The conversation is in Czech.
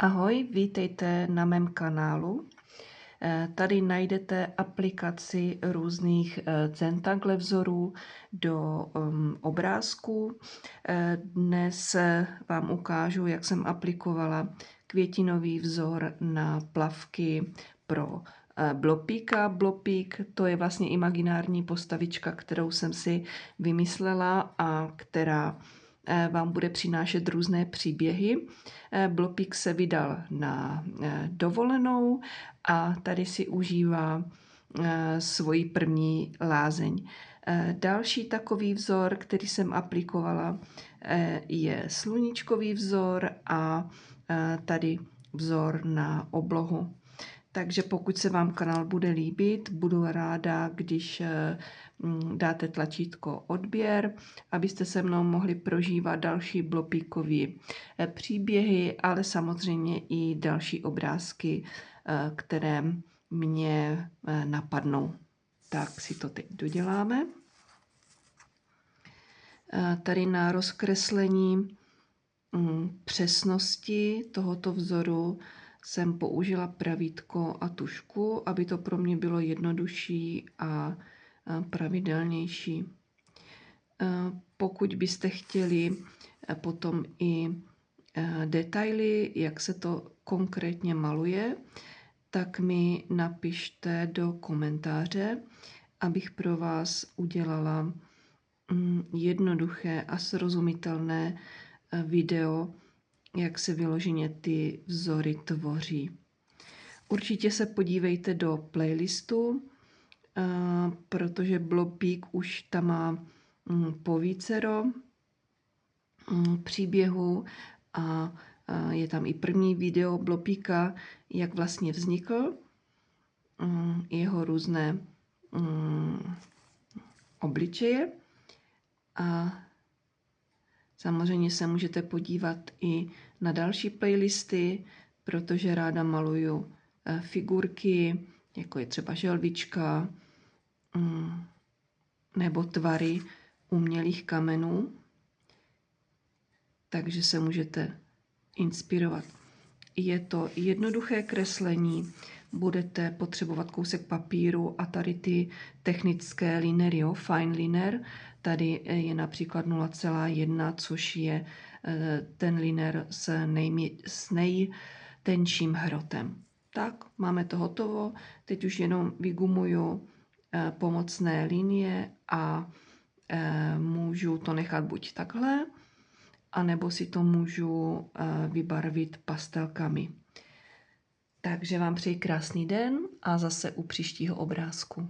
Ahoj, vítejte na mém kanálu. Tady najdete aplikaci různých Zentangle vzorů do obrázků. Dnes vám ukážu, jak jsem aplikovala květinový vzor na plavky pro Blopíka. Blopík to je vlastně imaginární postavička, kterou jsem si vymyslela a která vám bude přinášet různé příběhy. Blopík se vydal na dovolenou a tady si užívá svoji první lázeň. Další takový vzor, který jsem aplikovala, je sluníčkový vzor a tady vzor na oblohu. Takže pokud se vám kanál bude líbit, budu ráda, když dáte tlačítko odběr, abyste se mnou mohli prožívat další Blopíkové příběhy, ale samozřejmě i další obrázky, které mě napadnou. Tak si to teď doděláme. Tady na rozkreslení přesnosti tohoto vzoru jsem použila pravítko a tužku, aby to pro mě bylo jednodušší a pravidelnější. Pokud byste chtěli potom i detaily, jak se to konkrétně maluje, tak mi napište do komentáře, abych pro vás udělala jednoduché a srozumitelné video, jak se vyloženě ty vzory tvoří. Určitě se podívejte do playlistu, protože Blopík už tam má povícero příběhů a je tam i první video Blopíka, jak vlastně vznikl, jeho různé obličeje. A samozřejmě se můžete podívat i na další playlisty, protože ráda maluju figurky, jako je třeba želvička nebo tvary umělých kamenů. Takže se můžete inspirovat. Je to jednoduché kreslení, budete potřebovat kousek papíru a tady ty technické linery, fine liner. Tady je například 0,1, což je ten liner s nejtenčím hrotem. Tak, máme to hotovo. Teď už jenom vygumuju pomocné linie a můžu to nechat buď takhle, anebo si to můžu vybarvit pastelkami. Takže vám přeji krásný den a zase u příštího obrázku.